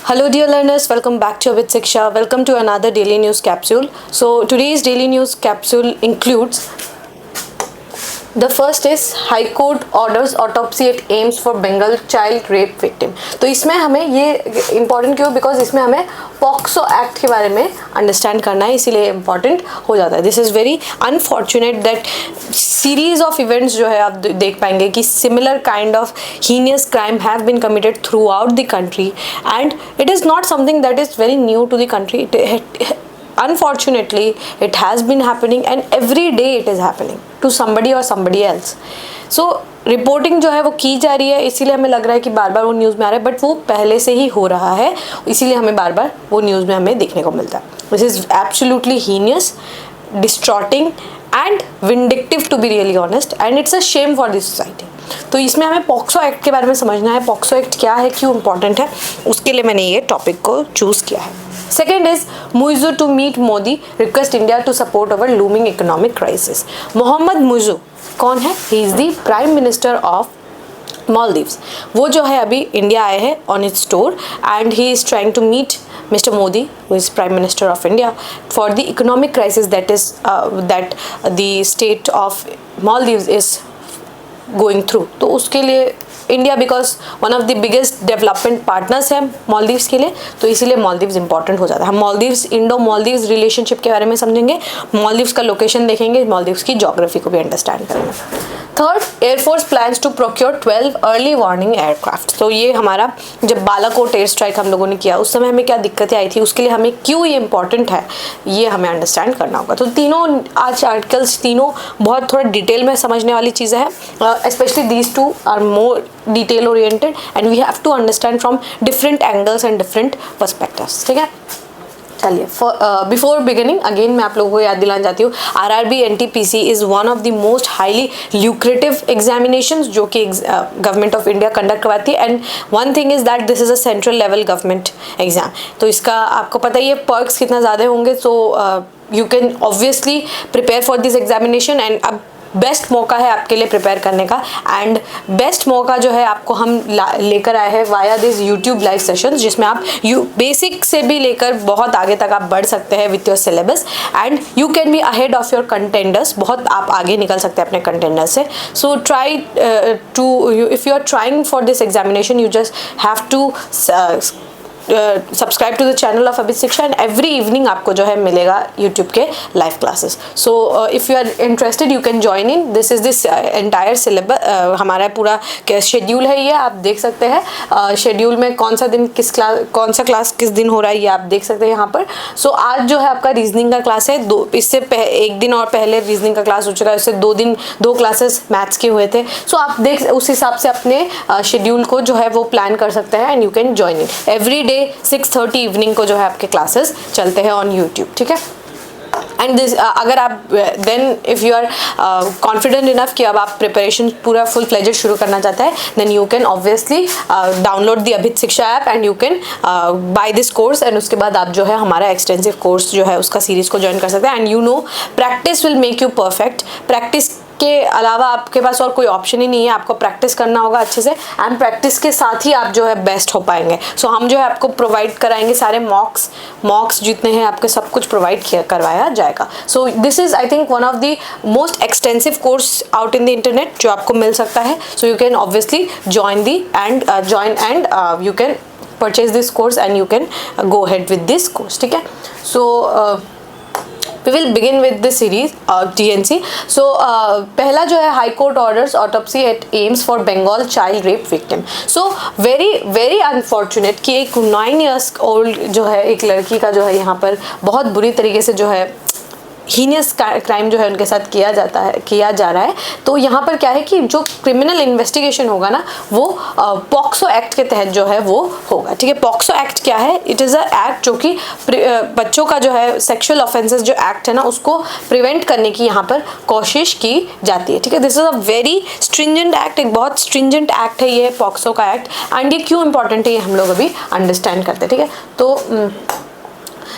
Hello dear learners, welcome back to Abid Siksha. Welcome to another daily news capsule. So today's daily news capsule includes the first is High Court orders autopsy at AIIMS for Bengal child rape victim. तो इसमें हमें ये important क्यों, because इसमें हमें POCSO act के बारे में अंडरस्टैंड करना है, इसीलिए इम्पॉर्टेंट हो जाता है. This is very unfortunate that series of events जो है आप देख पाएंगे कि similar kind of heinous crime have been committed throughout the country and it is not something that is very new to the country. Unfortunately, it has been happening and every day it is happening to somebody or somebody else. So reporting जो है वो की जा रही है, इसीलिए हमें लग रहा है कि बार बार वो न्यूज़ में आ रहा है, बट वो पहले से ही हो रहा है, इसीलिए हमें बार बार वो न्यूज़ में हमें देखने को मिलता है. This is absolutely heinous, distorting and vindictive to be really honest, and it's a shame for this society. तो इसमें हमें पॉक्सो एक्ट के बारे में समझना है. पॉक्सो एक्ट क्या है, क्यों इंपॉर्टेंट है, उसके लिए मैंने ये टॉपिक को चूज़ किया है. Second is Muizzu to meet Modi, request India to support our looming economic crisis. Mohammad Muizzu कौन है? He is the Prime Minister of Maldives. वो जो है अभी इंडिया आए हैं on its tour and he is trying to meet Mr. Modi, who is Prime Minister of India, for the economic crisis that is that the state of Maldives is going through. तो उसके लिए India because one of the biggest development partners है मालदीव्स के लिए, तो इसीलिए Maldives important हो जाता है. हम मालदीव्स इंडो मालदीव्स रिलेशनशिप के बारे में समझेंगे, मालदीव्स का लोकेशन देखेंगे, मालदीव्स की ज्योग्राफी को भी अंडरस्टैंड करेंगे. Third, air force plans to procure 12 early warning aircraft. तो ये हमारा जब बालाकोट एयर स्ट्राइक हम लोगों ने किया उस समय हमें क्या दिक्कतें आई थी, उसके लिए हमें क्यों ये इंपॉर्टेंट है, ये हमें अंडरस्टैंड करना होगा. तो तीनों आज आर्टिकल्स तीनों बहुत थोड़ा डिटेल में समझने वाली चीज़ें हैं. Specially these two are more detail oriented and we have to understand from different angles and different perspectives. ठीक है, चलिए. बिफोर बिगिनिंग अगेन मैं आप लोगों को याद दिलाना चाहती हूँ, RRB NTPC is one of the most highly lucrative examinations जो कि गवर्नमेंट ऑफ इंडिया कंडक्ट करवाती है. And one thing is that this is a central level government exam. तो इसका आपको पता ही है पर्क्स कितना ज़्यादा होंगे. So you can obviously prepare for this examination and अब बेस्ट मौका है आपके लिए प्रिपेयर करने का. एंड बेस्ट मौका जो है आपको हम लेकर आए हैं via this YouTube live sessions, जिसमें आप बेसिक से भी लेकर बहुत आगे तक आप बढ़ सकते हैं with your syllabus and you can be ahead of your contenders. बहुत आप आगे निकल सकते हैं अपने कंटेंडर से. So try to if you are trying for this examination you just have to subscribe to the channel of Abid Shiksha and every evening आपको जो है मिलेगा यूट्यूब के live classes. So if you are interested you can join in. This is this entire syllabus, हमारा पूरा schedule है, ये आप देख सकते हैं. शेड्यूल में कौन सा दिन किस क्लास, कौन सा क्लास किस दिन हो रहा है, ये आप देख सकते हैं यहाँ पर. सो आज जो है आपका रीजनिंग का क्लास है. इससे एक दिन और पहले रीजनिंग का क्लास हो चुका है, उससे 2 क्लासेस मैथ्स के हुए थे. सो आप देख उस हिसाब से अपने शेड्यूल को जो है वो प्लान कर सकते हैं and you can join in. Every day 6:30 evening को जो है आपके क्लासेस चलते हैं ऑन यूट्यूब. ठीक है, एंड दिस अगर आप then if you are confident enough कि अब आप प्रिपरेशन पूरा फुल फ्लेजेड शुरू करना चाहते हैं then you can obviously download the Abhit Shiksha app and you can buy this course. एंड उसके बाद आप जो है हमारा एक्सटेंसिव कोर्स जो है उसका सीरीज़ को ज्वाइन कर सकते हैं. And you know practice will make you perfect. Practice के अलावा आपके पास और कोई ऑप्शन ही नहीं है, आपको प्रैक्टिस करना होगा अच्छे से एंड प्रैक्टिस के साथ ही आप जो है बेस्ट हो पाएंगे. सो हम जो है आपको प्रोवाइड कराएंगे सारे मॉक्स जितने हैं आपके सब कुछ प्रोवाइड करवाया जाएगा. So this is I think one of the most extensive course out in the internet जो आपको मिल सकता है. So you can obviously join and you can purchase this course and you can go ahead with this course. ठीक है, सो we will begin with the series TNC. So पहला जो है high court orders autopsy at AIIMS for Bengal child rape victim. So very unfortunate कि एक 9 years old जो है एक लड़की का जो है यहाँ पर बहुत बुरी तरीके से जो है हीनियस क्राइम जो है उनके साथ किया जा रहा है. तो यहाँ पर क्या है कि जो क्रिमिनल इन्वेस्टिगेशन होगा ना वो पॉक्सो एक्ट के तहत जो है वो होगा. ठीक है, पॉक्सो एक्ट क्या है? इट इज़ अ एक्ट जो कि बच्चों का जो है सेक्सुअल ऑफेंसेस जो एक्ट है ना उसको प्रिवेंट करने की यहाँ पर कोशिश की जाती है. ठीक है, this is a very stringent act, एक बहुत स्ट्रिंजेंट एक्ट है ये पॉक्सो का एक्ट. एंड ये क्यों इंपॉर्टेंट है ये हम लोग अभी अंडरस्टैंड करते हैं. ठीक है, तो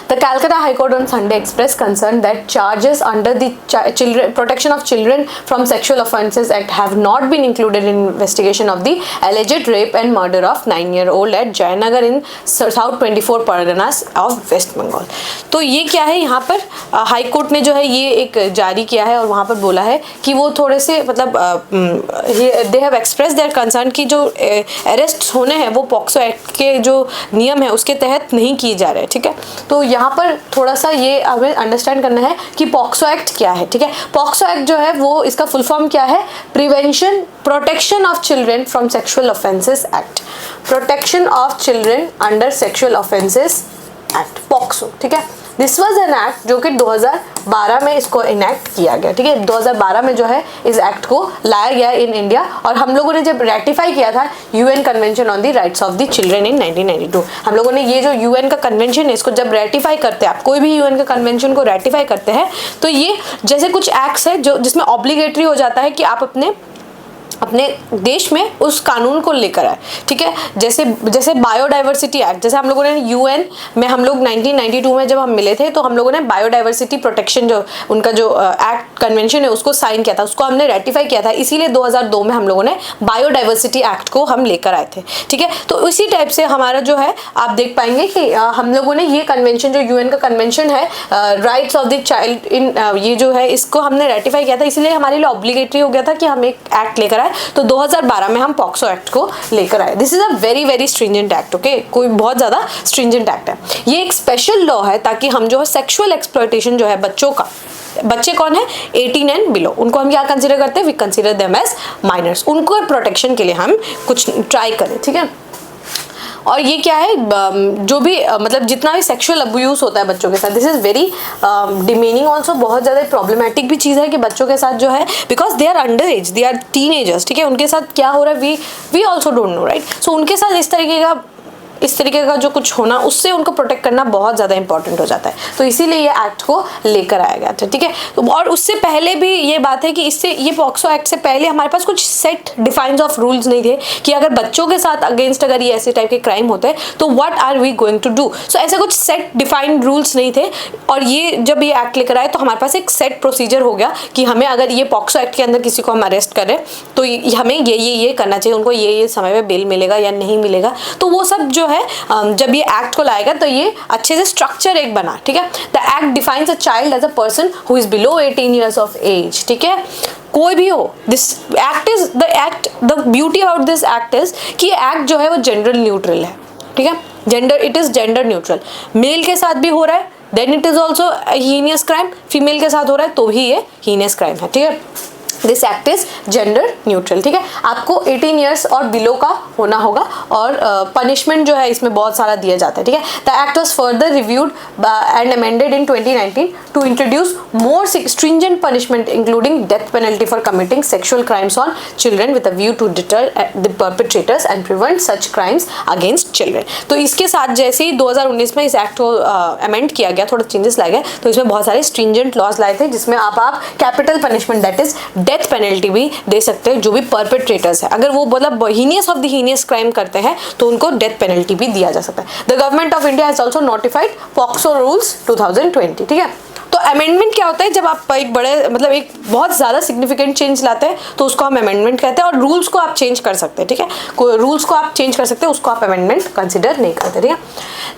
The Calcutta High Court on Sunday expressed concern that charges under the Protection of Children from Sexual Offences Act have not been included in investigation of the alleged rape and murder of 9-year-old at Jayanagar in South 24 Parganas of West Bengal. तो ये क्या है, यहाँ पर high court ने जो है ये एक जारी किया है और वहाँ पर बोला है कि वो थोड़े से मतलब they have express their concern कि जो अरेस्ट होने हैं वो पॉक्सो एक्ट के जो नियम है उसके तहत नहीं किए जा रहे हैं, ठीक है। तो यहाँ पर थोड़ा सा ये हमें अंडरस्टैंड करना है कि पॉक्सो एक्ट क्या है, ठीक है। पॉक्सो एक्ट जो है वो इसका फुल फॉर्म क्या है, prevention protection of children from sexual offences act, protection of children under sexual offences act, POCSO, ठीक है। दिस वॉज एन एक्ट जो कि 2012 में इसको इनैक्ट किया गया, ठीक है। 2012 में जो है इस एक्ट को लाया गया इन इंडिया और हम लोगों ने जब रेटिफाई किया था UN convention on the rights of the children in 1992, हम लोगों ने ये जो यूएन का कन्वेंशन है इसको जब रेटिफाई करते हैं, आप कोई भी यूएन का कन्वेंशन को रेटिफाई करते हैं तो ये जैसे कुछ एक्ट्स है जो जिसमें ऑब्लिगेटरी हो जाता है कि आप अपने देश में उस कानून को लेकर आए, ठीक है। जैसे बायोडाइवर्सिटी एक्ट, जैसे हम लोगों ने यूएन में हम लोग 1992 में जब हम मिले थे तो हम लोगों ने बायोडाइवर्सिटी प्रोटेक्शन जो उनका जो एक्ट कन्वेंशन है उसको साइन किया था, उसको हमने रेटिफाई किया था, इसीलिए 2002 में हम लोगों ने बायोडाइवर्सिटी एक्ट को हम लेकर आए थे, ठीक है। तो इसी टाइप से हमारा जो है आप देख पाएंगे कि हम लोगों ने ये कन्वेंशन जो यूएन का कन्वेंशन है rights of the child in ये जो है इसको हमने रेटिफाई किया था, इसलिए हमारे लिए ऑब्लिगेटरी हो गया था कि हम एक एक्ट लेकर आए। तो 2012 में हम पॉक्सो एक्ट को लेकर आए। This is a very very stringent act, okay, कोई बहुत ज्यादा स्ट्रिंजेंट एक्ट है। ये एक स्पेशल लॉ है ताकि हम जो है सेक्सुअल एक्सप्लॉयटेशन जो है बच्चों का, बच्चे कौन है 18 एंड बिलो, उनको हम क्या कंसीडर करते हैं, we consider them as minors, उनको प्रोटेक्शन के लिए हम कुछ ट्राई करें, ठीक है। और ये क्या है, जो भी मतलब जितना भी सेक्सुअल अब्यूज होता है बच्चों के साथ, this is very demeaning also, बहुत ज़्यादा प्रॉब्लमेटिक भी चीज़ है कि बच्चों के साथ जो है because they are under age, they are teenagers, ठीक है, उनके साथ क्या हो रहा है we also don't know, right. So उनके साथ इस तरीके का जो कुछ होना, उससे उनको प्रोटेक्ट करना बहुत ज़्यादा इंपॉर्टेंट हो जाता है, तो इसीलिए ये एक्ट को लेकर आया गया था, ठीक है। और उससे पहले भी ये बात है कि इससे ये पॉक्सो एक्ट से पहले हमारे पास कुछ सेट डिफाइंस ऑफ रूल्स नहीं थे कि अगर बच्चों के साथ अगेंस्ट अगर ये ऐसे टाइप के क्राइम होते हैं तो what are we going to do. So ऐसे कुछ सेट डिफाइंड रूल्स नहीं थे और ये जब ये एक्ट लेकर आए तो हमारे पास एक सेट प्रोसीजर हो गया कि हमें अगर ये पॉक्सो एक्ट के अंदर किसी को हम अरेस्ट करें तो हमें ये करना चाहिए, उनको ये समय पे बेल मिलेगा या नहीं मिलेगा। तो वो सब जो है जब ये एक्ट को लाएगा तो ये अच्छे से स्ट्रक्चर एक बना, ठीक है। The act defines a child as a person who is below 18 years of age, ठीक है, कोई भी हो। This act is the beauty about this act is कि एक्ट जो है वो जेंडर न्यूट्रल है, ठीक है, it is gender neutral. Male के साथ भी हो रहा है then it is also heinous crime, female के साथ हो रहा है तो भी ये हीनियस क्राइम है, ठीक है। This act is gender neutral, ठीक है। आपको 18 ईयर्स और बिलो का होना होगा और पनिशमेंट जो है इसमें बहुत सारा दिया जाता है, ठीक है। The act was further reviewed and amended in 2019 to introduce more stringent punishment including death penalty for committing sexual crimes on children with a view to deter the perpetrators and prevent such crimes against children. तो इसके साथ जैसे ही 2019 में इस act को amend किया गया, थोड़ा चेंजेस लाए गए, तो इसमें बहुत सारे स्ट्रिंजेंट लॉज लाए थे जिसमें आप capital punishment that is death penalty भी दे सकते हैं जो भी परपेट्रेटर्स है, अगर वो मतलब heinous of the heinous crime करते हैं तो उनको डेथ पेनल्टी भी दिया जा सकता है। The government of India has also notified POCSO rules 2020, ठीक है। तो अमेंडमेंट क्या होता है, जब आप एक बड़े मतलब एक बहुत ज़्यादा सिग्निफिकेंट चेंज लाते हैं तो उसको हम अमेंडमेंट कहते हैं और रूल्स को आप चेंज कर सकते हैं, ठीक है, कोई रूल्स को आप चेंज कर सकते हैं, उसको आप अमेंडमेंट कंसिडर नहीं करते, ठीक है।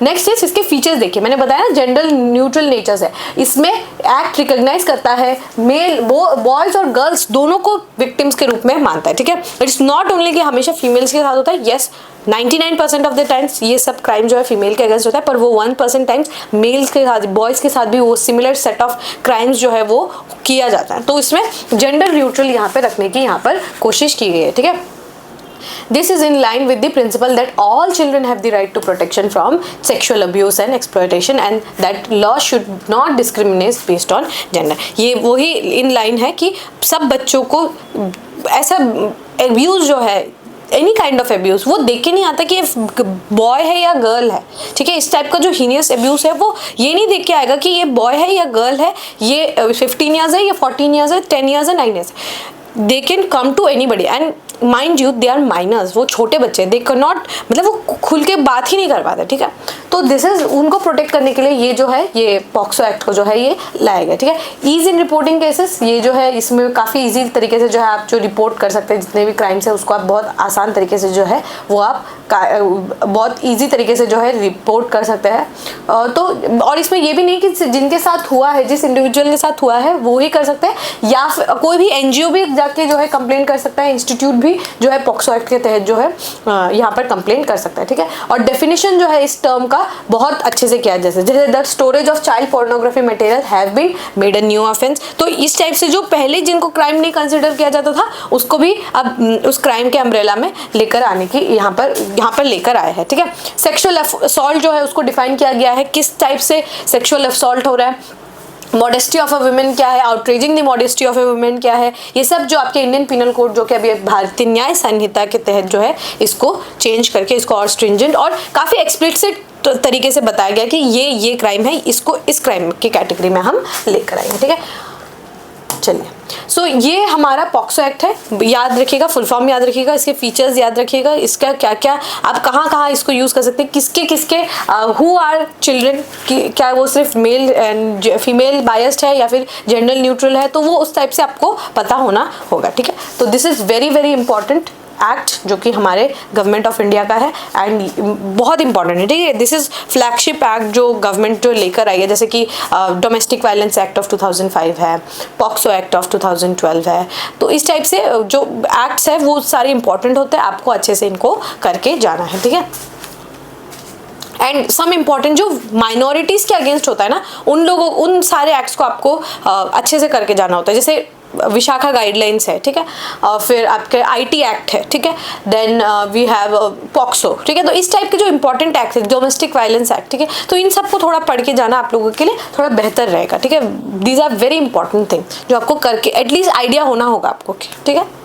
नेक्स्ट इज इसके फीचर्स देखिए, मैंने बताया ना जेंडर न्यूट्रल नेचर्स है, इसमें एक्ट रिकॉग्नाइज करता है मेल बॉयज और गर्ल्स दोनों को विक्टिम्स के रूप में मानता है, ठीक है। इट्स नॉट ओनली कि हमेशा फीमेल्स के साथ होता है, येस 99% ऑफ द टाइम्स ये सब क्राइम जो है फीमेल के अगेंस्ट होता है, पर वो 1% टाइम्स मेल्स के साथ बॉयज़ के साथ भी वो सिमिलर सेट ऑफ क्राइम्स जो है वो किया जाता है। तो इसमें जेंडर न्यूट्रल यहाँ पे रखने की यहाँ पर कोशिश की गई है, ठीक है। This is in line with the principle that all children have the right to protection from sexual abuse and exploitation and that law should not discriminate based on gender. ये वही in line है कि सब बच्चों को ऐसा abuse जो है एनी काइंड ऑफ एब्यूज वो देख के नहीं आता कि ये बॉय है या गर्ल है, ठीक है। इस टाइप का जो हीनियस एब्यूज है वो ये नहीं देख के आएगा कि ये बॉय है या गर्ल है, ये 15 ईयर्स है या 14 ईयर्स है, 10 ईयर्स है, 9 ईयर्स है। They can come to anybody and mind you they are minors, वो छोटे बच्चे, दे कैन नॉट मतलब वो खुल के बात ही नहीं कर पाते, ठीक है। तो दिस इज उनको प्रोटेक्ट करने के लिए ये जो है ये पॉक्सो एक्ट को जो है ये लाया गया, ठीक है। ईज इन रिपोर्टिंग केसेस, ये जो है इसमें काफ़ी ईजी तरीके से जो है आप जो रिपोर्ट कर सकते हैं, जितने भी क्राइम्स है उसको आप बहुत आसान तरीके से जो है वो आप बहुत ईजी तरीके से जो है रिपोर्ट कर सकते हैं। तो और इसमें ये भी नहीं कि जिनके साथ हुआ है, जिस इंडिविजुअल के साथ हुआ है वो ही कर सकते हैं, या फिर कोई भी एनजीओ भी जाके जो है कंप्लेंट कर सकता है, इंस्टीट्यूट भी जो है पॉक्सो एक्ट के तहत जो है यहाँ पर कंप्लेंट कर सकता है, ठीक है। और डेफिनेशन जो है इस टर्म का बहुत अच्छे से किया, जैसे the storage of child pornography material have been made a new offence. तो इस टाइप से जो पहले जिनको क्राइम नहीं कंसिडर किया जाता था उसको भी अब उस क्राइम के अम्ब्रेला में लेकर आने की यहाँ पर लेकर आए हैं, ठीक है। सेक्सुअल असॉल्ट जो है उसको डिफाइन किया गया है, किस टाइप से सेक्सुअल असॉल्ट हो रहा है, मॉडेस्टी ऑफ अ वुमेन क्या है, outraging the modesty of a women क्या है, ये सब जो आपके इंडियन पिनल कोड जो कि अभी भारतीय न्याय संहिता के तहत जो है इसको चेंज करके इसको और स्ट्रिंजेंट और काफ़ी एक्सप्लिसिट तरीके से बताया गया कि ये क्राइम है, इसको इस क्राइम की कैटेगरी में हम लेकर आएंगे, ठीक है। चलिए, सो ये हमारा पॉक्सो एक्ट है, याद रखिएगा, फुल फॉर्म याद रखिएगा, इसके फीचर्स याद रखिएगा, इसका क्या क्या आप कहाँ इसको यूज़ कर सकते हैं, किसके हु आर चिल्ड्रन, क्या वो सिर्फ मेल एंड फीमेल बायस्ड है या फिर जेंडर न्यूट्रल है, तो वो उस टाइप से आपको पता होना होगा, ठीक है। तो this is very very important act जो कि हमारे गवर्नमेंट ऑफ इंडिया का है एंड बहुत इंपॉर्टेंट है, ठीक है। दिस इज फ्लैगशिप एक्ट जो गवर्नमेंट जो लेकर आई है, जैसे कि डोमेस्टिक वायलेंस एक्ट ऑफ 2005 है, पॉक्सो एक्ट ऑफ 2012 है। तो इस टाइप से जो एक्ट्स है वो सारे इंपॉर्टेंट होते हैं, आपको अच्छे से इनको करके जाना है, ठीक है। एंड सम इम्पॉर्टेंट जो माइनॉरिटीज़ के अगेंस्ट होता है ना, उन सारे एक्ट्स को आपको अच्छे से करके जाना होता है, जैसे विशाखा गाइडलाइंस है, ठीक है, फिर आपके आईटी एक्ट है, ठीक है, देन वी हैव पॉक्सो, ठीक है। तो इस टाइप के जो इंपॉर्टेंट एक्ट है, डोमेस्टिक वायलेंस एक्ट, ठीक है, तो इन सबको थोड़ा पढ़ के जाना आप लोगों के लिए थोड़ा बेहतर रहेगा, ठीक है। These are very important thing जो आपको करके एटलीस्ट आइडिया होना होगा आपको, ठीक है।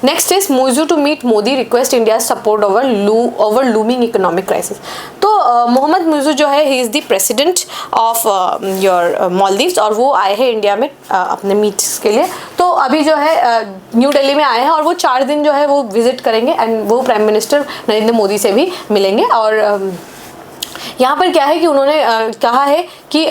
Next is Muizzu to meet Modi request India support over looming economic crisis. तो मोहम्मद मुइज़ू जो है he is the president of your Maldives और वो आए हैं इंडिया में अपने मीट्स के लिए। तो अभी जो है न्यू दिल्ली में आए हैं और वो 4 दिन जो है वो विजिट करेंगे एंड वो प्राइम मिनिस्टर नरेंद्र मोदी से भी मिलेंगे। और यहाँ पर क्या है कि उन्होंने कहा है कि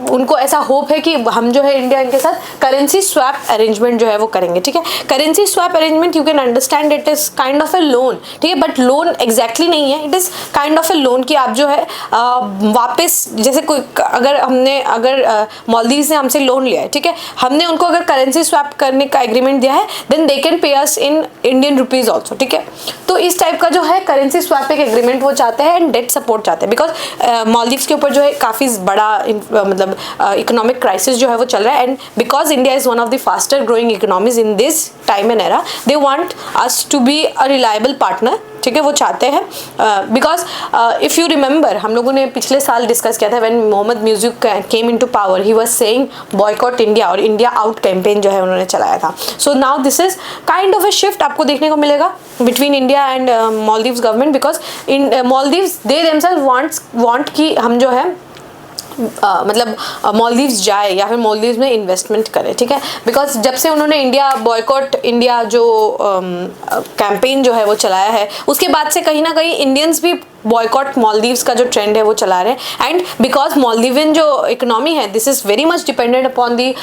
उनको ऐसा होप है कि हम जो है इंडिया के साथ करेंसी स्वैप अरेंजमेंट जो है वो करेंगे, ठीक है। Currency swap arrangement you can understand it is kind of A loan, ठीक है, बट लोन एग्जैक्टली नहीं है, it is kind of A loan कि आप जो है वापस जैसे कोई अगर मालदीव्स ने हमसे लोन लिया है, ठीक है, हमने उनको अगर करेंसी स्वैप करने का एग्रीमेंट दिया है then they can pay us in Indian rupees also, ठीक है। तो इस टाइप का जो है करेंसी स्वैप एक एग्रीमेंट वो चाहते हैं एंड डेट सपोर्ट चाहते हैं, बिकॉज मालदीव्स के ऊपर जो है काफ़ी बड़ा मतलब इकोनॉमिक क्राइसिस जो है वो चल रहा है and because India is one of the faster growing economies in this time and era, they want us to be a reliable partner, ठीक है, वो चाहते हैं। बिकॉज इफ़ यू रिमेंबर हम लोगों ने पिछले साल डिस्कस किया था when Mohamed Muizzu came into power, he was saying boycott India और इंडिया आउट कैंपेन जो है उन्होंने चलाया था। So now this is kind of a shift आपको देखने को मिलेगा between India and Maldives government, because in Maldives they themselves want कि हम जो है मतलब मालदीव्स जाए या फिर मालदीव्स में इन्वेस्टमेंट करे, ठीक है। बिकॉज जब से उन्होंने इंडिया बॉयकॉट इंडिया जो कैंपेन जो है वो चलाया है उसके बाद से कहीं ना कहीं इंडियंस भी बॉयकॉट मालदीव्स का जो ट्रेंड है वो चला रहे हैं एंड बिकॉज मालदीवियन जो इकोनॉमी है this is very much dependent upon the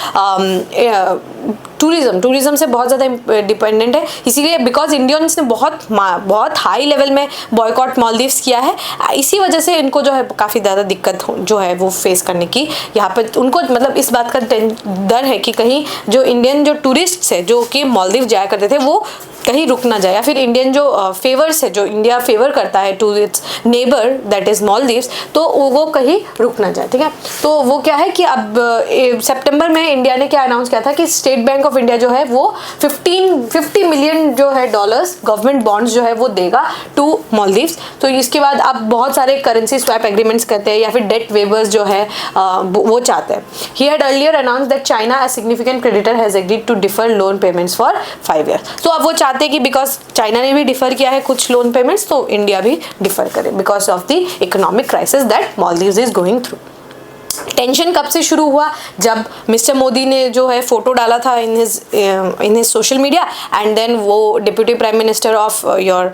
tourism से बहुत ज़्यादा डिपेंडेंट है, इसीलिए बिकॉज इंडियंस ने बहुत हाई लेवल में बॉयकॉट मालदीव्स किया है, इसी वजह से इनको जो है काफ़ी ज़्यादा दिक्कत जो है वो फेस करने की यहाँ पर उनको मतलब इस बात का डर है कि कहीं जो इंडियन जो टूरिस्ट्स है जो कि मालदीव जाया करते थे वो कहीं रुक ना जाए, या फिर इंडियन जो फेवर्स है जो इंडिया फेवर करता है to its neighbour that is Maldives, तो वो कहीं रुक ना जाए, ठीक है। तो वो क्या है कि अब सितंबर में इंडिया ने क्या अनाउंस किया था कि स्टेट बैंक ऑफ इंडिया जो है वो 50 मिलियन जो है डॉलर्स गवर्नमेंट बॉन्ड्स जो है वो देगा टू मालदीव्स। तो इसके बाद अब बहुत सारे करेंसी स्वैप एग्रीमेंट्स करते हैं या फिर डेट वेवर्स जो है वो चाहते हैं। He had earlier announce that China as significant creditor has agreed to defer loan payments for 5 years। तो अब वो चाहते हैं कि बिकॉज चाइना ने भी डिफर किया है कुछ लोन पेमेंट्स तो इंडिया भी डिफर करे because of the economic crisis that Maldives is going through. Tension कब से शुरू हुआ, जब मिस्टर मोदी ने जो है फोटो डाला था in his social media, and then वो deputy prime minister of your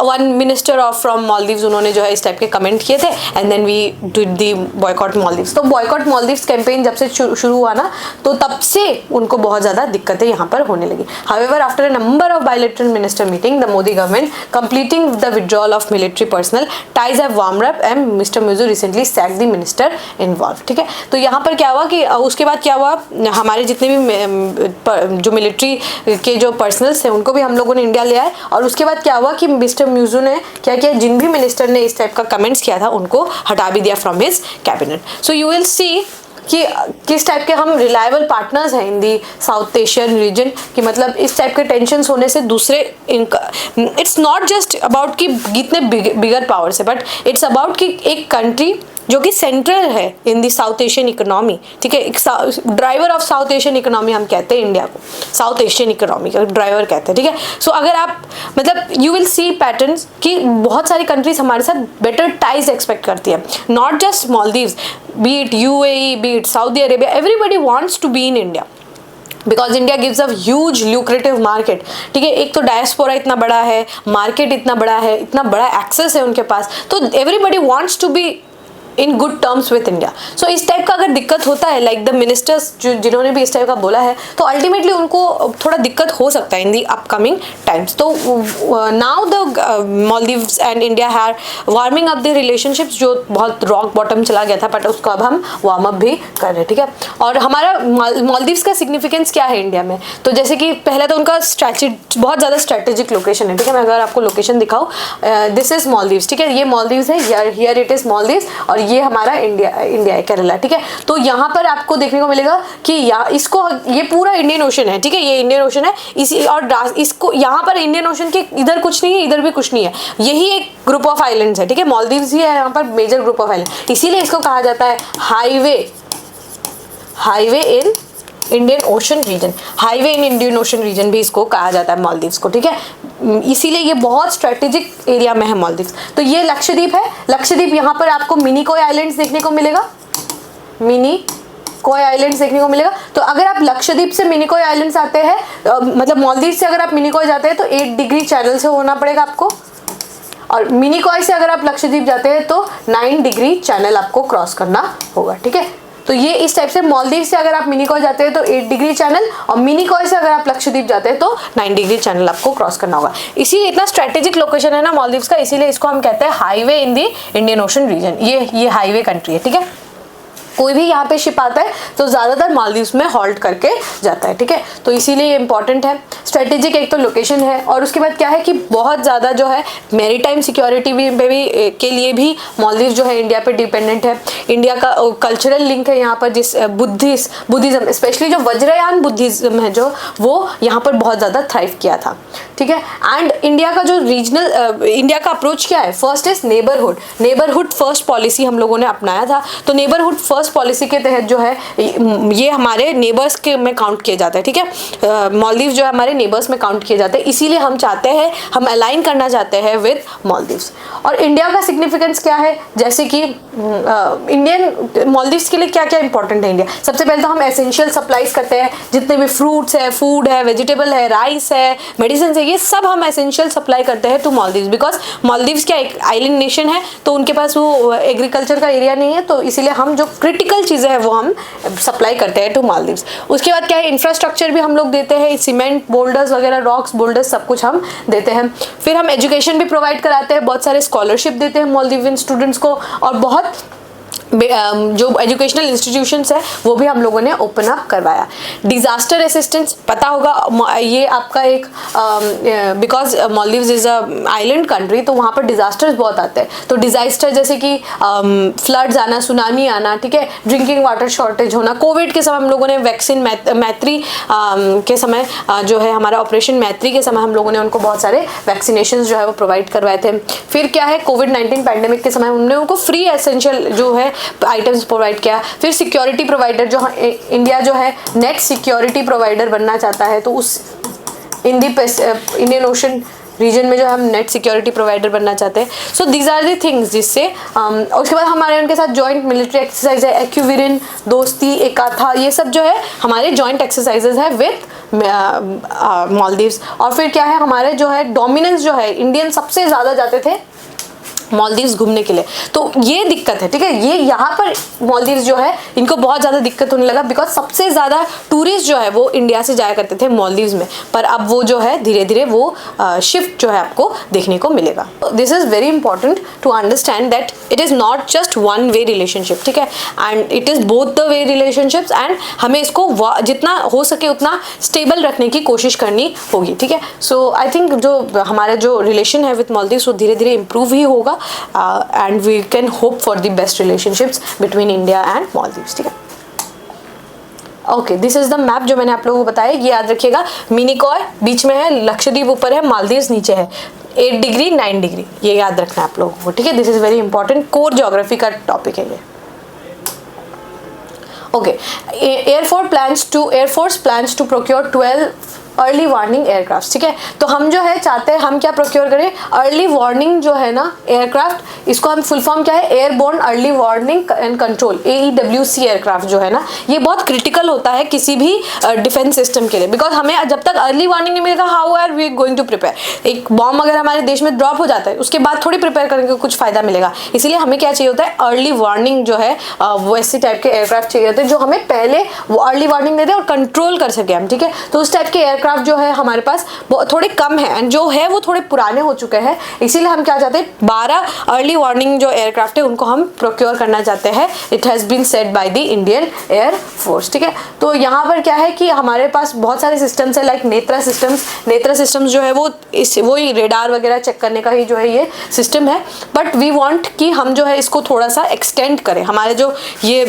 one minister of from Maldives, उन्होंने जो है इस टाइप के कमेंट किए थे, and then we did the boycott Maldives. तो बॉयकॉट मालदीव्स कैंपेन जब से शुरू हुआ ना, तो तब से उनको बहुत ज़्यादा दिक्कतें यहाँ पर होने लगी। However after a number of bilateral minister meeting, the Modi government completing the withdrawal of military personnel ties have warmed up and Mr Muizzu recently sacked the minister involved. ठीक है, तो यहाँ पर क्या हुआ कि उसके बाद क्या हुआ, हमारे जितने भी जो मिलिट्री के जो पर्सनल्स थे उनको भी हम लोगों ने इंडिया ले आए, और उसके बाद क्या हुआ कि मिस्टर म्यूजू ने क्या किया, जिन भी मिनिस्टर ने इस टाइप का कमेंट्स किया था उनको हटा भी दिया from his cabinet. So you will see कि किस टाइप के हम रिलायबल पार्टनर्स हैं इन दी साउथ एशियन रीजन, कि मतलब इस टाइप के टेंशन होने से दूसरे इट्स नॉट जस्ट अबाउट कि कितने बिगर पावर्स है, बट इट्स अबाउट कि एक कंट्री जो कि सेंट्रल है इन दी साउथ एशियन इकोनॉमी, ठीक है, एक driver of south Asian economy हम कहते हैं इंडिया को, साउथ एशियन इकोनॉमी का ड्राइवर कहते हैं। ठीक है, सो अगर आप मतलब यू विल सी पैटर्न्स कि बहुत सारी कंट्रीज हमारे साथ बेटर टाइज एक्सपेक्ट करती है, not just Maldives, be it UAE, be it Saudi Arabia, everybody wants to be in India because India gives a huge lucrative market. ठीक है, एक तो डायस्पोरा इतना बड़ा है, मार्केट इतना बड़ा है, इतना बड़ा एक्सेस है उनके पास, तो everybody wants to be in good terms with India. So इस टाइप का अगर दिक्कत होता है, लाइक द मिनिस्टर्स जिन्होंने भी इस टाइप का बोला है, तो अल्टीमेटली उनको थोड़ा दिक्कत हो सकता है इन दी अपकमिंग टाइम्स। तो now the Maldives and India have warming up the relationships, जो बहुत रॉक बॉटम चला गया था, बट उसको अब हम वार्म अप भी कर रहे हैं। ठीक है, और हमारा मालदीव्स का सिग्निफिकेंस क्या है इंडिया में, तो जैसे कि पहला तो उनका बहुत ज़्यादा स्ट्रेटेजिक लोकेशन है। ठीक है, मैं अगर आपको लोकेशन दिखाऊँ, दिस इज मालदीव्स। ठीक है, ये मालदीव्स है, हियर इट इज मालदीव्स, और ये हमारा इंडिया है, केरला। ठीक है, तो यहाँ पर आपको देखने को मिलेगा कि इसको ये पूरा इंडियन ओशन है। ठीक है, ये इंडियन ओशन है, इसी और इसको यहाँ पर इंडियन ओशन के इधर कुछ नहीं है, इधर भी कुछ नहीं है, यही एक ग्रुप ऑफ आइलैंड्स है। ठीक है, मालदीव्स ही है यहाँ पर मेजर ग्रुप ऑफ आइलैंड, इसीलिए इसको कहा जाता है highway in Indian Ocean region, highway in Indian Ocean region भी इसको कहा जाता है मालदीव्स को। ठीक है, इसीलिए ये बहुत स्ट्रेटेजिक एरिया में है मालदीव्स। तो ये लक्षद्वीप है, लक्षद्वीप यहाँ पर आपको मिनी कोय आइलैंड्स देखने को मिलेगा, मिनी कोय आइलैंड्स देखने को मिलेगा। तो अगर आप लक्षद्वीप से मिनी कोय आइलैंड्स आते हैं, मतलब मालदीव से अगर आप मिनी कोय जाते हैं तो 8 डिग्री चैनल से होना पड़ेगा आपको, और मिनी कोय से अगर आप लक्षद्वीप जाते हैं तो 9 डिग्री चैनल आपको क्रॉस करना होगा। ठीक है, तो ये इस टाइप से मालदीव से अगर आप मिनी कोय जाते हैं तो 8 डिग्री चैनल, और मिनी कोय से अगर आप लक्षद्वीप जाते हैं तो 9 डिग्री चैनल आपको क्रॉस करना होगा। इसीलिए इतना स्ट्रेटेजिक लोकेशन है ना मालदीव्स का, इसीलिए इसको हम कहते हैं highway in the Indian Ocean region. ये हाईवे कंट्री है। ठीक है, कोई भी यहाँ पे शिप आता है तो ज़्यादातर मालदीव्स में हॉल्ट करके जाता है। ठीक है, तो इसीलिए ये इंपॉर्टेंट है, स्ट्रेटेजिक एक तो लोकेशन है, और उसके बाद क्या है कि बहुत ज़्यादा जो है मैरीटाइम सिक्योरिटी के लिए भी मालदीव जो है इंडिया पे डिपेंडेंट है। इंडिया का कल्चरल लिंक है यहाँ पर, जिस बुद्धिज़्म स्पेशली जो वज्रयान बुद्धिज़्म है जो वो यहाँ पर बहुत ज़्यादा थ्राइव किया था। ठीक है, एंड इंडिया का जो रीजनल इंडिया का अप्रोच क्या है, first is neighbourhood first policy हम लोगों ने अपनाया था। तो नेबरहुड फर्स्ट पॉलिसी के तहत जो है ये हमारे नेबर्स के में काउंट किए जाते हैं। ठीक है, मालदीव जो है हमारे नेबर्स में काउंट किए जाते हैं, इसीलिए हम चाहते हैं, हम अलाइन करना चाहते हैं विद मालदीव्स। और इंडिया का सिग्निफिकेंस क्या है, जैसे कि इंडियन मालदीव्स के लिए क्या क्या इंपॉर्टेंट है इंडिया, सबसे पहले तो हम एसेंशियल सप्लाईज करते हैं, जितने भी फ्रूट्स है, फूड है, वेजिटेबल है, राइस है, मेडिसिन है, ये सब हम एसेंशियल सप्लाई करते हैं टू मालदीव्स, बिकॉज मालदीव्स क्या एक आइलैंड नेशन है, तो उनके पास वो एग्रीकल्चर का एरिया नहीं है, तो इसीलिए हम जो क्रिटिकल चीज़ें हैं वो हम सप्लाई करते हैं टू मालदीव्स। उसके बाद क्या है, इंफ्रास्ट्रक्चर भी हम लोग देते हैं, सीमेंट, बोल्डर्स वगैरह, रॉक्स, बोल्डर्स सब कुछ हम देते हैं। फिर हम एजुकेशन भी प्रोवाइड कराते हैं, बहुत सारे स्कॉलरशिप देते हैं मालदीवियन स्टूडेंट्स को, और बहुत जो एजुकेशनल इंस्टीट्यूशंस है वो भी हम लोगों ने ओपन अप करवाया। डिजास्टर असिस्टेंस पता होगा, ये आपका एक because Maldives is a island country, तो वहाँ पर डिजास्टर्स बहुत आते हैं। तो डिजास्टर जैसे कि फ्लड्स आना, सुनामी आना, ठीक है, ड्रिंकिंग वाटर शॉर्टेज होना। कोविड के समय हम लोगों ने वैक्सीन मैत्री के समय जो है हमारा ऑपरेशन मैत्री के समय हम लोगों ने उनको बहुत सारे वैक्सीनेशन जो है वो प्रोवाइड करवाए थे। फिर क्या है, कोविड-19 पैंडेमिक के समय हमने उनको फ्री एसेंशियल जो है आइटम्स प्रोवाइड किया। फिर सिक्योरिटी प्रोवाइडर, जो इंडिया जो है नेट सिक्योरिटी प्रोवाइडर बनना चाहता है, तो उस इंडियन ओशन रीजन में जो हम नेट सिक्योरिटी प्रोवाइडर बनना चाहते हैं. So these are the things जिससे उसके बाद हमारे उनके साथ जॉइंट मिलिट्री एक्सरसाइज है, एक्यूविरिन, दोस्ती, एकाथा, ये सब जो है हमारे जॉइंट एक्सरसाइजेज है विथ मालदीव्स. और फिर क्या है हमारे जो है डोमिनेंस जो है, इंडियन सबसे ज़्यादा जाते थे मालदीव्स घूमने के लिए. तो ये दिक्कत है, ठीक है. ये यहाँ पर मालदीव्स जो है इनको बहुत ज़्यादा दिक्कत होने लगा बिकॉज सबसे ज़्यादा टूरिस्ट जो है वो इंडिया से जाया करते थे मालदीव्स में. पर अब वो जो है धीरे धीरे वो शिफ्ट जो है आपको देखने को मिलेगा. This is very important to understand that it is not just one way relationship, ठीक है, and it is both the way relationships. And हमें इसको जितना हो सके उतना स्टेबल रखने की कोशिश करनी होगी, ठीक है. सो आई थिंक जो हमारा जो रिलेशन है विथ मालदीव्स वो धीरे धीरे इम्प्रूव ही होगा. And we can hope for the best relationships between India and Maldives, ठीक है. Okay, this is the map जो मैंने आप लोगों को बताया, ये याद रखिएगा. मिनिकॉय बीच में है, लक्षद्वीप ऊपर है, मालदीव्स नीचे है. 8 डिग्री 9 डिग्री ये याद रखना है आप लोगों को, ठीक है. This is very important, core geography का टॉपिक है ये. Okay, air force plans to procure 12 early warning aircraft, ठीक है. तो हम जो है चाहते हैं हम क्या प्रोक्योर करें, अर्ली वार्निंग जो है ना एयरक्राफ्ट, इसको हम फुल फॉर्म क्या है, airborne early warning and control, AEWC aircraft जो है ना ये बहुत क्रिटिकल होता है किसी भी डिफेंस सिस्टम के लिए. बिकॉज हमें जब तक अर्ली वार्निंग नहीं मिलेगा, how are we going to prepare. एक बॉम्ब अगर हमारे देश में ड्रॉप हो जाता है उसके बाद थोड़ी प्रिपेयर करने का कुछ फायदा मिलेगा. इसीलिए हमें क्या चाहिए होता है, अर्ली वार्निंग जो है वो ऐसे टाइप के एयरक्राफ्ट चाहिए होते हैं जो हमें पहले वो अर्ली वार्निंग दे दे और कंट्रोल कर सके हम, ठीक है. तो उस टाइप के एयरक्राफ्ट जो है हमारे पास थोड़े कम है एंड जो है वो थोड़े पुराने हो चुके हैं. इसीलिए हम क्या चाहते हैं, 12 अर्ली वार्निंग जो एयरक्राफ्ट है उनको हम प्रोक्योर करना चाहते हैं. It has been said by the Indian air force, ठीक है. तो यहाँ पर क्या है कि हमारे पास बहुत सारे सिस्टम्स है, लाइक नेत्रा सिस्टम्स जो है वो वही रेडार वगैरह चेक करने का ही जो है ये सिस्टम है. बट वी वांट कि हम जो है इसको थोड़ा सा एक्सटेंड करें. हमारा जो ये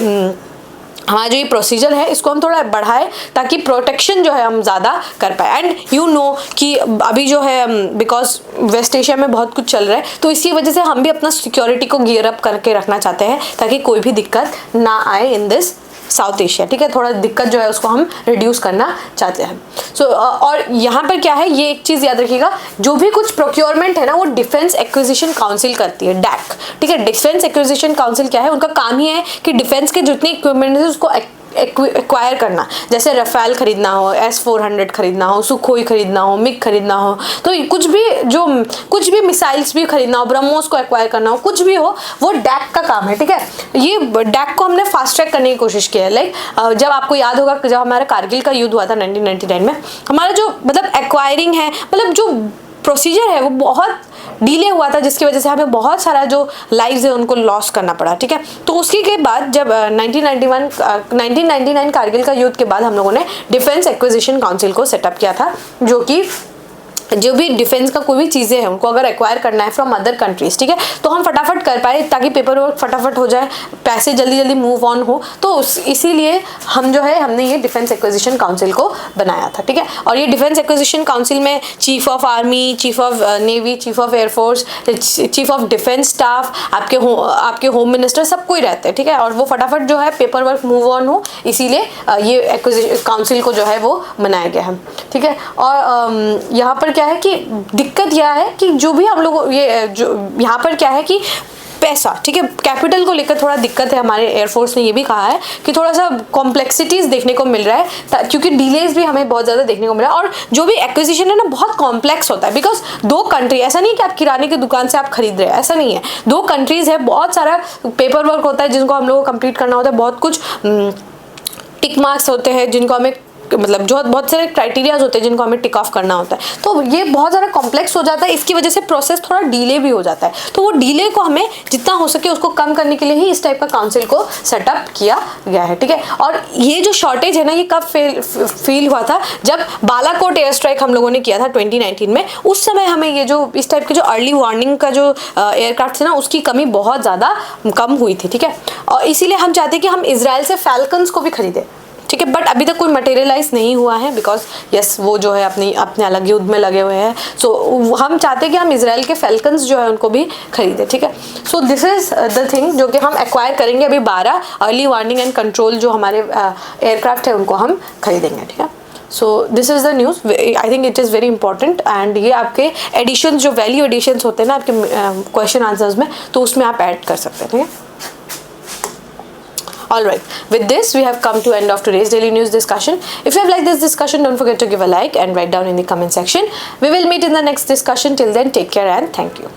प्रोसीजर है इसको हम थोड़ा बढ़ाएं ताकि प्रोटेक्शन जो है हम ज़्यादा कर पाए. एंड यू नो कि अभी जो है बिकॉज वेस्ट एशिया में बहुत कुछ चल रहा है, तो इसी वजह से हम भी अपना सिक्योरिटी को गियर अप करके रखना चाहते हैं ताकि कोई भी दिक्कत ना आए इन दिस साउथ एशिया, ठीक है. थोड़ा दिक्कत जो है उसको हम रिड्यूस करना चाहते हैं. सो और यहाँ पर क्या है, ये एक चीज़ याद रखिएगा, जो भी कुछ प्रोक्योरमेंट है ना वो डिफेंस एक्विजिशन काउंसिल करती है, डैक, ठीक है. डिफेंस एक्विजिशन काउंसिल क्या है, उनका काम ही है कि डिफेंस के जितने इक्विपमेंट है उसको एक्वायर करना. जैसे रफेल खरीदना हो, S-400 खरीदना हो, सुखोई खरीदना हो, मिग खरीदना हो, तो कुछ भी मिसाइल्स भी खरीदना हो, ब्रह्मोस को एक्वायर करना हो, कुछ भी हो, वो डैक का काम है, ठीक है. ये डैक को हमने फास्ट ट्रैक करने की कोशिश की है. लाइक जब आपको याद होगा जब हमारा कारगिल का युद्ध हुआ था 1999 में, हमारा जो मतलब एक्वायरिंग है, मतलब जो प्रोसीजर है वो बहुत डिले हुआ था जिसकी वजह से हमें बहुत सारा जो लाइव्स है उनको लॉस करना पड़ा, ठीक है. तो उसके के बाद जब 1999 कारगिल का युद्ध के बाद हम लोगों ने डिफेंस एक्विजिशन काउंसिल को सेटअप किया था, जो कि जो भी डिफेंस का कोई भी चीज़ें हैं उनको अगर एक्वायर करना है फ्रॉम अदर कंट्रीज, ठीक है, तो हम फटाफट कर पाए ताकि पेपर वर्क फटाफट हो जाए, पैसे जल्दी जल्दी मूव ऑन हो. तो इसीलिए हम जो है हमने ये डिफेंस एक्विजिशन काउंसिल को बनाया था, ठीक है. और ये डिफेंस एक्विजिशन काउंसिल में chief of army, chief of navy, chief of air force, chief of defence staff, आपके होम मिनिस्टर सब कोई रहते हैं, ठीक है. और वो फटाफट जो है पेपर वर्क मूव ऑन हो, इसीलिए ये एक्विजिशन काउंसिल को जो है वो बनाया गया है, ठीक है. और यहाँ पर क्या है कि दिक्कत यह है कि जो भी हम लोग ये जो यहाँ पर क्या है कि पैसा, ठीक है, कैपिटल को लेकर थोड़ा दिक्कत है. हमारे एयरफोर्स ने ये भी कहा है कि थोड़ा सा कॉम्प्लेक्सिटीज़ देखने को मिल रहा है क्योंकि डिलेज भी हमें बहुत ज़्यादा देखने को मिल रहा है. और जो भी एक्विजिशन है ना बहुत कॉम्प्लेक्स होता है बिकॉज 2 कंट्री, ऐसा नहीं कि आप किराने की दुकान से आप खरीद रहे हैं, ऐसा नहीं है. 2 कंट्रीज़ है, बहुत सारा पेपर वर्क होता है जिनको हम लोग को कंप्लीट करना होता है, बहुत कुछ टिक मार्क्स होते हैं जिनको हमें मतलब जो बहुत सारे क्राइटेरियाज होते हैं जिनको हमें टिक ऑफ करना होता है. तो ये बहुत ज़्यादा कॉम्प्लेक्स हो जाता है, इसकी वजह से प्रोसेस थोड़ा डिले भी हो जाता है. तो वो डिले को हमें जितना हो सके उसको कम करने के लिए ही इस टाइप का काउंसिल को सेटअप किया गया है, ठीक है. और ये जो शॉर्टेज है ना ये कब फील हुआ था, जब बालाकोट एयर स्ट्राइक हम लोगों ने किया था 2019 में. उस समय हमें ये जो इस टाइप के जो अर्ली वार्निंग का जो एयरक्राफ्ट थे ना उसकी कमी बहुत ज़्यादा कम हुई थी, ठीक है. और इसीलिए हम चाहते हैं कि हम इजराइल से फैल्कन्स को भी खरीदें, ठीक है. बट अभी तक कोई मटेरियलाइज नहीं हुआ है बिकॉज यस वो जो है अपने अलग युद्ध में लगे हुए हैं. सो हम चाहते हैं कि हम इजराइल के फैल्कन्स जो है उनको भी खरीदें, ठीक है. So this is the thing जो कि हम एक्वायर करेंगे. अभी 12 अर्ली वार्निंग एंड कंट्रोल जो हमारे एयरक्राफ्ट है उनको हम खरीदेंगे, ठीक है. So this is the news. I think it is very important. And ये आपके एडिशन जो वैल्यू एडिशंस होते हैं ना आपके क्वेश्चन आंसर्स में, तो उसमें आप ऐड कर सकते हैं. ठीक है. Alright, with this we have come to end of today's daily news discussion. If you have liked this discussion, don't forget to give a like and write down in the comment section. We will meet in the next discussion. Till then, take care and thank you.